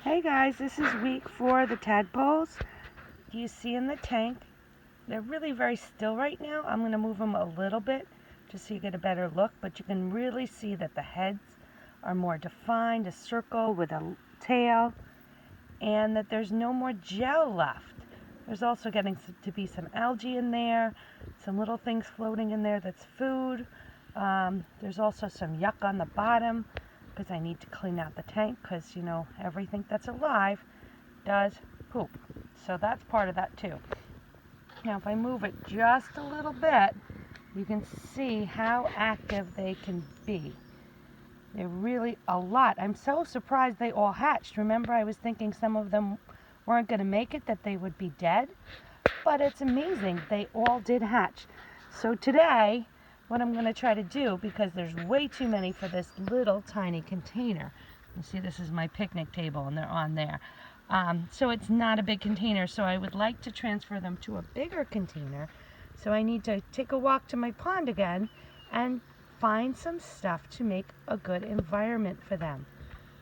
Hey guys, this is week 4 of the tadpoles. Do you see in the tank? They're really very still right now. I'm going to move them a little bit just so you get a better look, but you can really see that the heads are more defined, a circle with a tail, and that there's no more gel left. There's also getting to be some algae in there, some little things floating in there that's food. There's also some yuck on the bottom because I need to clean out the tank because, you know, everything that's alive does poop. So that's part of that too. Now if I move it just a little bit, you can see how active they can be. They're really a lot. I'm so surprised they all hatched. Remember, I was thinking some of them weren't going to make it, that they would be dead. But it's amazing. They all did hatch. So today, what I'm going to try to do, because there's way too many for this little tiny container. You see, this is my picnic table, and they're on there. So it's not a big container, so I would like to transfer them to a bigger container. So I need to take a walk to my pond again and find some stuff to make a good environment for them.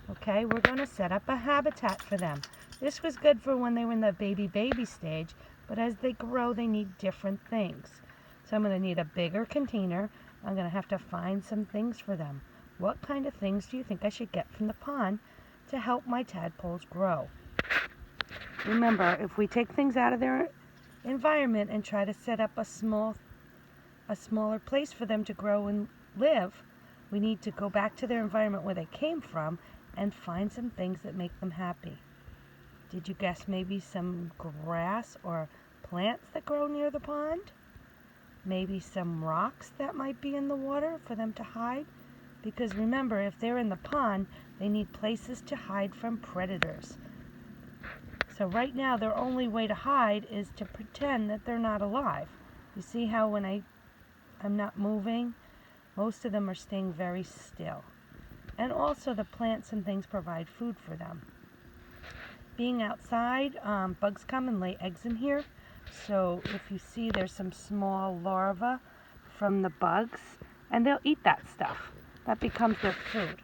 Okay, we're going to set up a habitat for them. This was good for when they were in the baby stage, but as they grow, they need different things. So I'm going to need a bigger container. I'm going to have to find some things for them. What kind of things do you think I should get from the pond to help my tadpoles grow? Remember, if we take things out of their environment and try to set up a smaller place for them to grow and live, we need to go back to their environment where they came from and find some things that make them happy. Did you guess maybe some grass or plants that grow near the pond? Maybe some rocks that might be in the water for them to hide? Because remember, if they're in the pond, they need places to hide from predators. So right now, their only way to hide is to pretend that they're not alive. You see how when I'm not moving, most of them are staying very still. And also the plants and things provide food for them. Being outside, bugs come and lay eggs in here. So if you see, there's some small larvae from the bugs, and they'll eat that stuff. That becomes their food.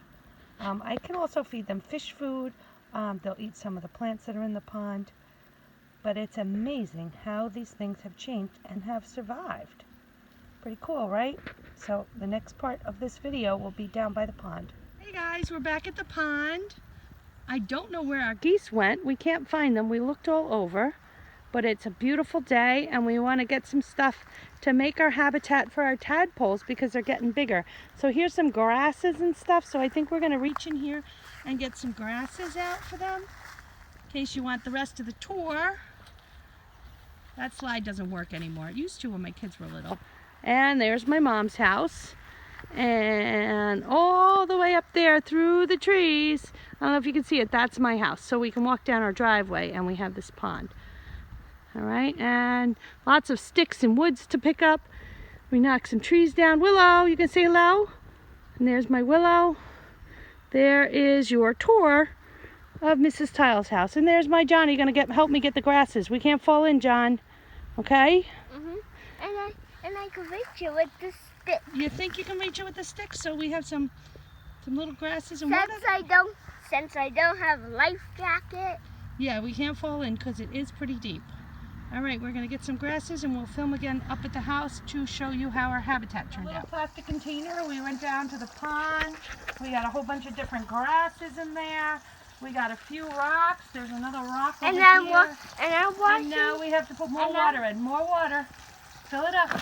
I can also feed them fish food. They'll eat some of the plants that are in the pond. But it's amazing how these things have changed and have survived. Pretty cool, right? So the next part of this video will be down by the pond. Hey guys, we're back at the pond. I don't know where our geese went. We can't find them. We looked all over. But it's a beautiful day and we want to get some stuff to make our habitat for our tadpoles because they're getting bigger. So here's some grasses and stuff. So I think we're going to reach in here and get some grasses out for them. In case you want the rest of the tour. That slide doesn't work anymore. It used to when my kids were little. And there's my mom's house. And all the way up there through the trees, I don't know if you can see it, that's my house. So we can walk down our driveway and we have this pond. All right, and lots of sticks and woods to pick up. We knocked some trees down. Willow, you can say hello. And there's my Willow. There is your tour of Mrs. Tile's house. And there's my Johnny gonna help me get the grasses. We can't fall in, John. Okay? And I can reach it with the stick. You think you can reach it with the stick? So we have some little grasses and Since I don't have a life jacket. Yeah, we can't fall in because it is pretty deep. All right, we're gonna get some grasses and we'll film again up at the house to show you how our habitat turned out. A little plastic container. We went down to the pond. We got a whole bunch of different grasses in there. We got a few rocks. There's another rock over here. And now we have to put more water in. More water. Fill it up.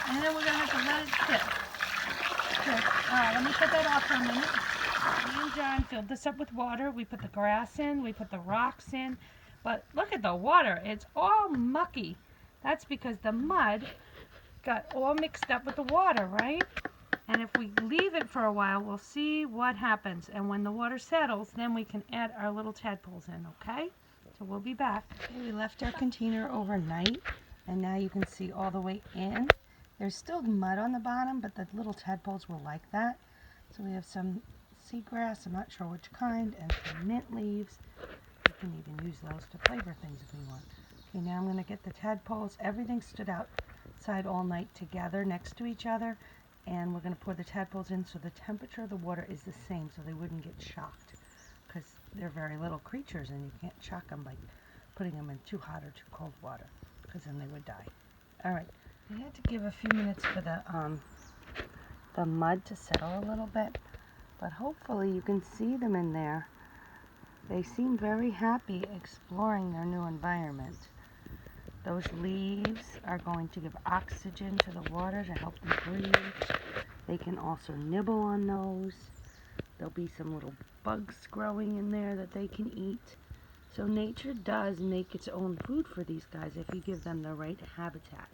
And then we're gonna have to let it sit. Good. All right, let me put that off for a minute. Me and John filled this up with water. We put the grass in. We put the rocks in. But look at the water. It's all mucky. That's because the mud got all mixed up with the water, right? And if we leave it for a while, we'll see what happens. And when the water settles, then we can add our little tadpoles in, okay? So we'll be back. We left our container overnight, and now you can see all the way in. There's still mud on the bottom, but the little tadpoles will like that. So we have some seagrass, I'm not sure which kind, and some mint leaves. You can even use those to flavor things if you want. Okay, now I'm going to get the tadpoles. Everything stood outside all night together next to each other. And we're going to pour the tadpoles in so the temperature of the water is the same so they wouldn't get shocked. Because they're very little creatures and you can't shock them by putting them in too hot or too cold water, because then they would die. All right, I had to give a few minutes for the mud to settle a little bit, but hopefully you can see them in there. They seem very happy exploring their new environment. Those leaves are going to give oxygen to the water to help them breathe. They can also nibble on those. There'll be some little bugs growing in there that they can eat. So nature does make its own food for these guys if you give them the right habitat.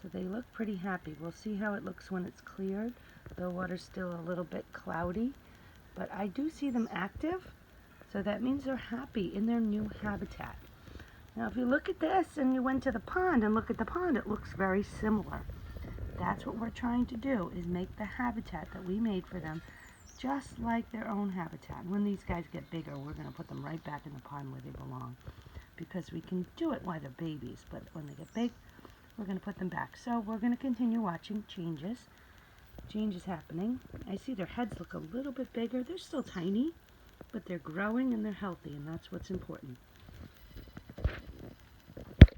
So they look pretty happy. We'll see how it looks when it's cleared. The water's still a little bit cloudy, but I do see them active, so that means they're happy in their new habitat. Now if you look at this and you went to the pond and look at the pond, it looks very similar. That's what we're trying to do, is make the habitat that we made for them just like their own habitat. When these guys get bigger, we're going to put them right back in the pond where they belong, because we can do it while they're babies, but when they get big, we're going to put them back. So we're going to continue watching changes. Change is happening. I see their heads look a little bit bigger. They're still tiny, but they're growing and they're healthy, and that's what's important.